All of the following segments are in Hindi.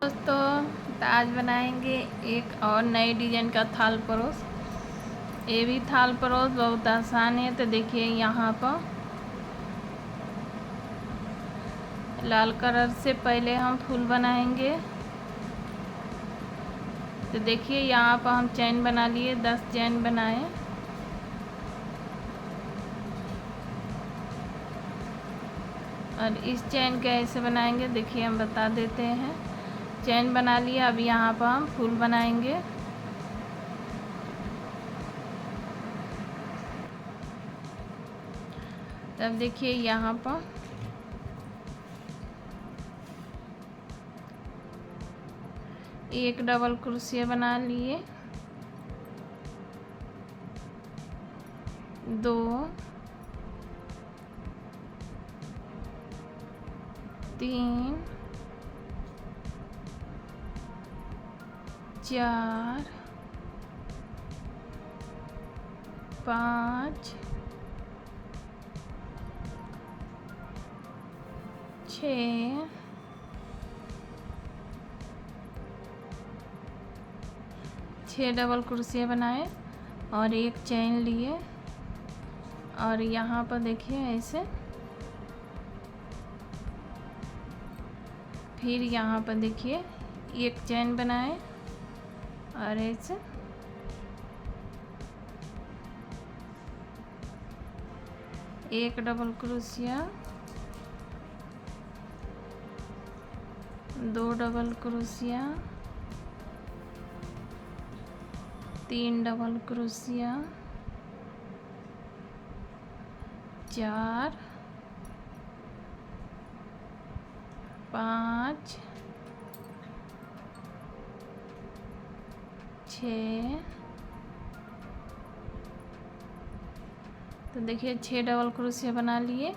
दोस्तों, तो आज बनाएंगे एक और नए डिजाइन का थाल परोस। ये भी थाल परोस बहुत आसान है। तो देखिए, यहाँ पर लाल कलर से पहले हम फूल बनाएंगे। तो देखिए, यहाँ पर हम चैन बना लिए, 10 चैन बनाए। और इस चैन कैसे बनाएंगे देखिए, हम बता देते हैं। चैन बना लिया, अब यहाँ पर हम फूल बनाएंगे। तब देखिए, यहाँ पर एक डबल क्रोशिया बना लिए, 2 3 4 5 6 डबल क्रोशिया बनाए और एक चैन लिए। और यहाँ पर देखिए ऐसे, फिर यहाँ पर देखिए एक चैन बनाए और ऐसे एक double crochet, 2 double crochet, 3 double crochet, 4 5 6। तो देखिए 6 डबल क्रोशिया बना लिए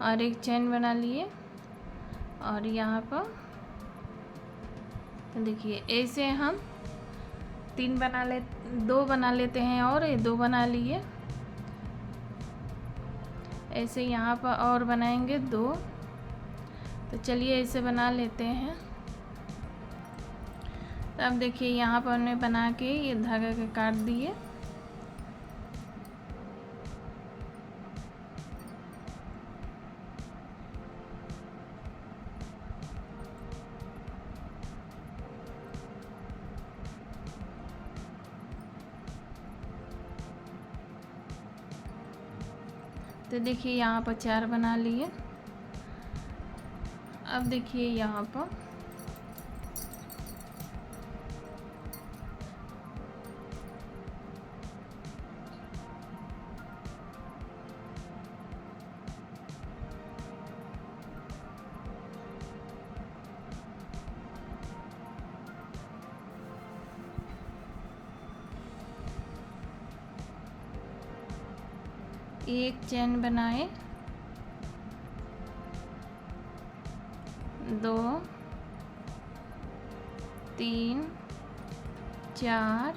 और एक चैन बना लिए। और यहाँ पर तो देखिए ऐसे हम 2 बना लेते हैं और ये 2 बना लिए। ऐसे यहाँ पर और बनाएंगे 2। तो चलिए ऐसे बना लेते हैं। तो अब देखिए, यहाँ पर हमने बना के ये धागा के काट दिए। तो देखिए, यहाँ पर 4 बना लिए। अब देखिए यहाँ पर एक चैन बनाए, 2 3 4।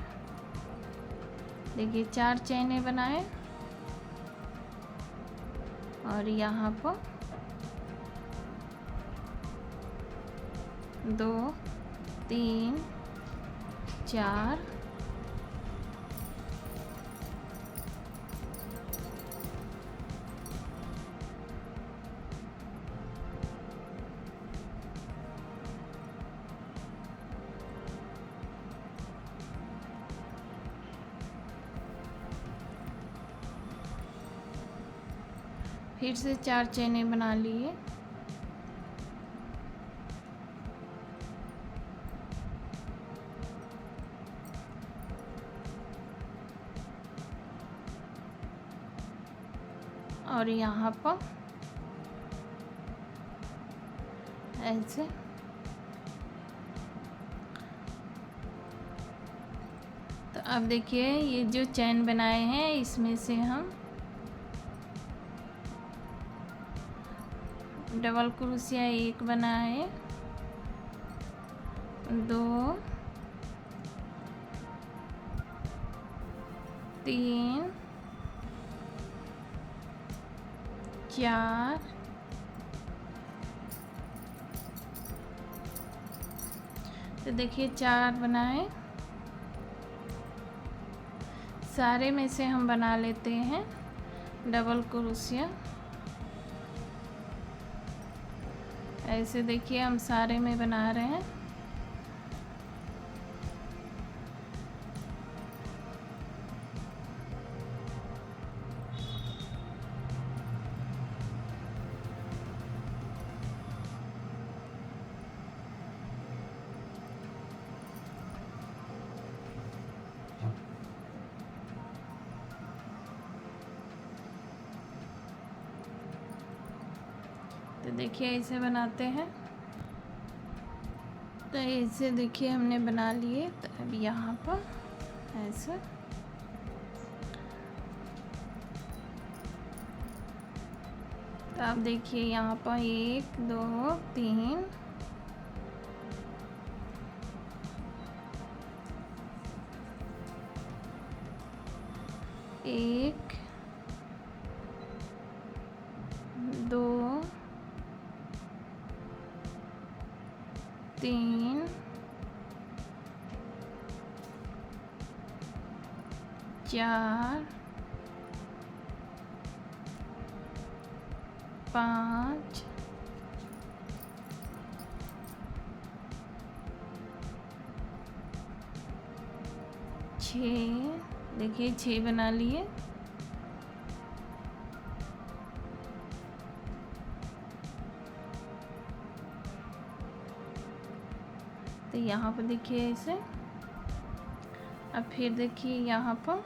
देखिए 4 चैने बनाए और यहाँ पर 2 3 4। फिर से 4 चैने बना लिए। और यहाँ पर ऐसे तो अब देखिए, ये जो चैन बनाए हैं इसमें से हम डबल क्रोशिया 1 बनाए, 2 3 4 तो देखिए 4 बनाए, सारे में से हम बना लेते हैं डबल क्रोशिया। ऐसे देखिए हम सारे में बना रहे हैं। तो देखिए ऐसे बनाते हैं। तो ऐसे देखिए हमने बना लिए। तो अब यहाँ पर ऐसे तो आप देखिए यहाँ पर 1 2 3 1 2 3 4 5 6। देखिए 6 बना लिए। तो यहाँ पर देखिए ऐसे। अब फिर देखिए यहाँ पर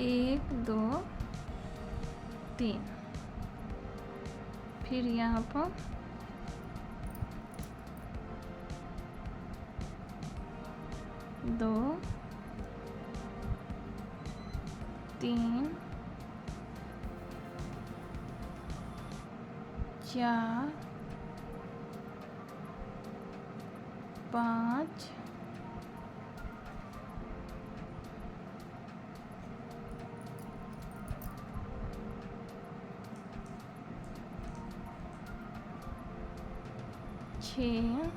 एक दो तीन, फिर यहाँ पर दो तीन चार 5 6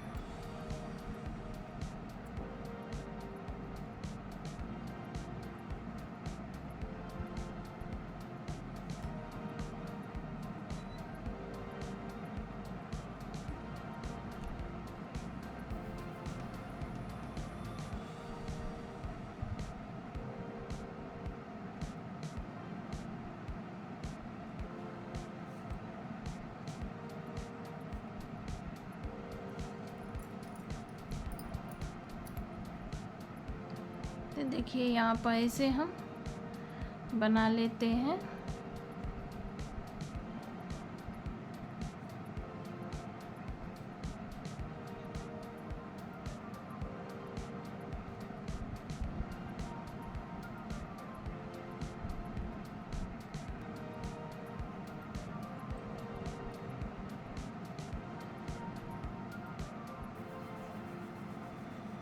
तो देखिए यहाँ पर ऐसे हम बना लेते हैं।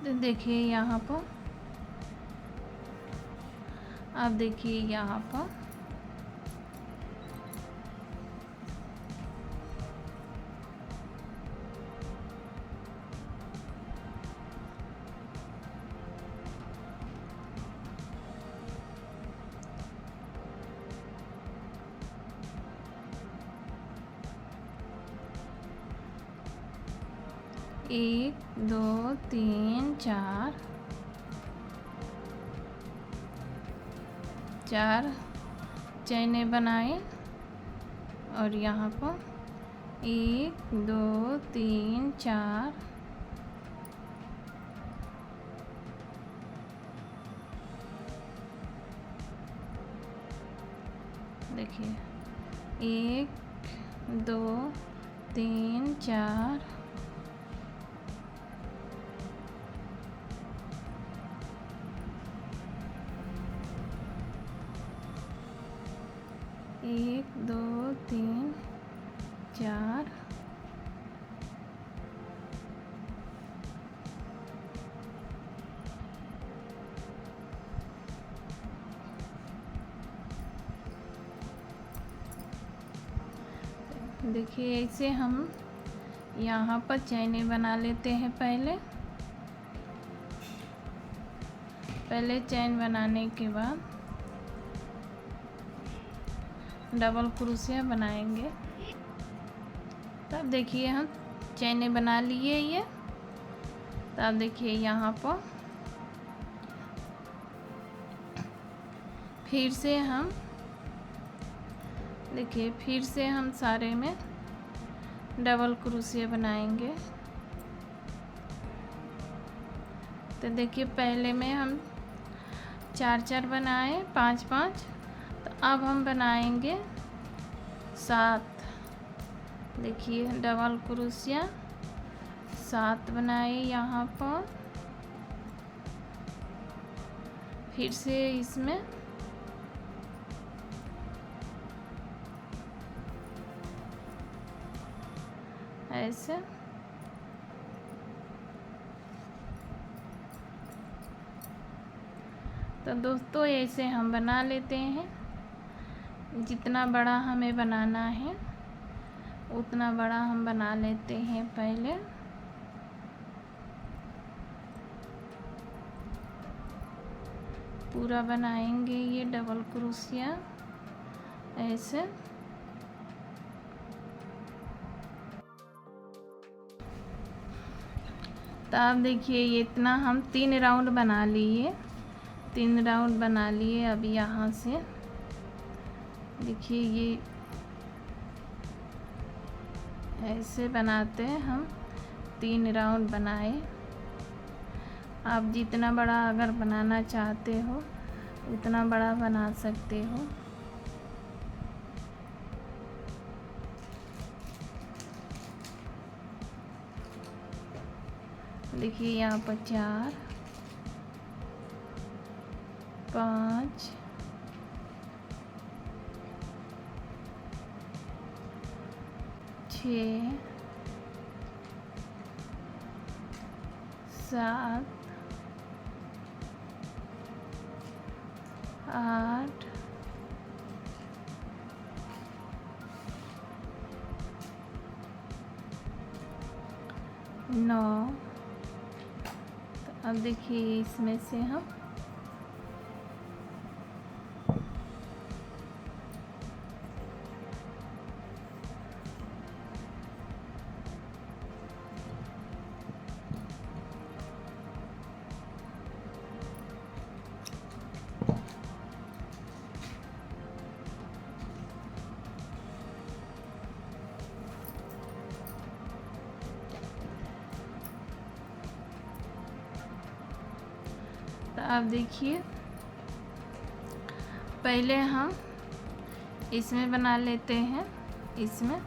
तो देखिए यहाँ पर आप देखिए यहाँ पर एक दो तीन चार चैने बनाए और यहाँ पर 1 2 3 4 देखिए 1 2 3 4 1 2 3 4 देखिए ऐसे हम यहाँ पर चैने बना लेते हैं। पहले चैन बनाने के बाद डबल क्रोशिया बनाएंगे। तब देखिए हम चैने बना लिए ये। तब देखिए यहाँ पर फिर से हम सारे में डबल क्रोशिया बनाएंगे। तो देखिए पहले में हम 4 बनाए, 5, तो अब हम बनाएंगे 7। देखिए डबल क्रोशिया 7 बनाए यहाँ पर। फिर से इसमें ऐसे तो दोस्तों ऐसे हम बना लेते हैं। जितना बड़ा हमें बनाना है उतना बड़ा हम बना लेते हैं। पहले पूरा बनाएंगे ये डबल क्रोशिया ऐसे। तो आप देखिए ये इतना हम 3 राउंड बना लिए। 3 राउंड बना लिए। अब यहाँ से देखिए ये ऐसे बनाते हैं हम। 3 राउंड बनाए। आप जितना बड़ा अगर बनाना चाहते हो उतना बड़ा बना सकते हो। देखिए यहाँ पर 4, 5, 6, 7, 8, 9। तो अब देखिए इसमें से हम तो आप देखिए पहले हम इसमें बना लेते हैं। इसमें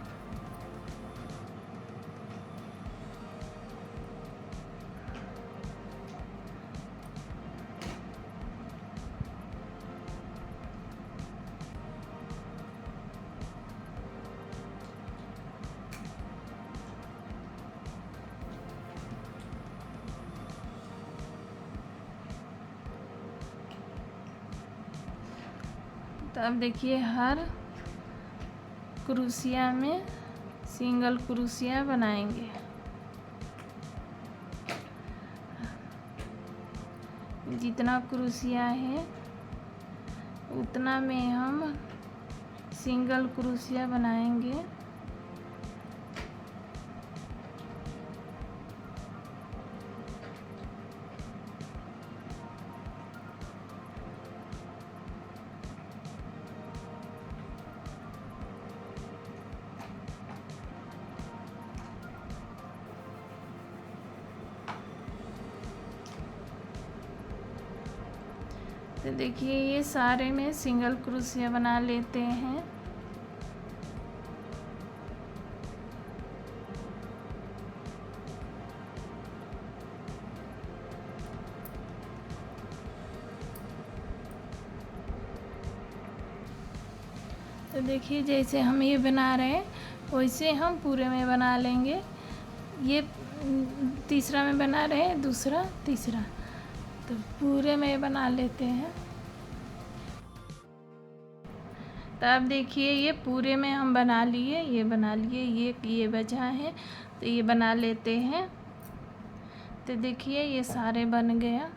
तो अब देखिए हर क्रोशिया में सिंगल क्रोशिया बनाएंगे। जितना क्रोशिया है उतना में हम सिंगल क्रोशिया बनाएंगे। तो देखिए ये सारे में सिंगल क्रोशिया बना लेते हैं। तो देखिए जैसे हम ये बना रहे हैं वैसे हम पूरे में बना लेंगे। ये तीसरा में बना रहे हैं, दूसरा तीसरा, तो पूरे में बना लेते हैं। तो अब देखिए ये पूरे में हम बना लिए, ये बना लिए, ये बचा है तो ये बना लेते हैं। तो देखिए ये सारे बन गया।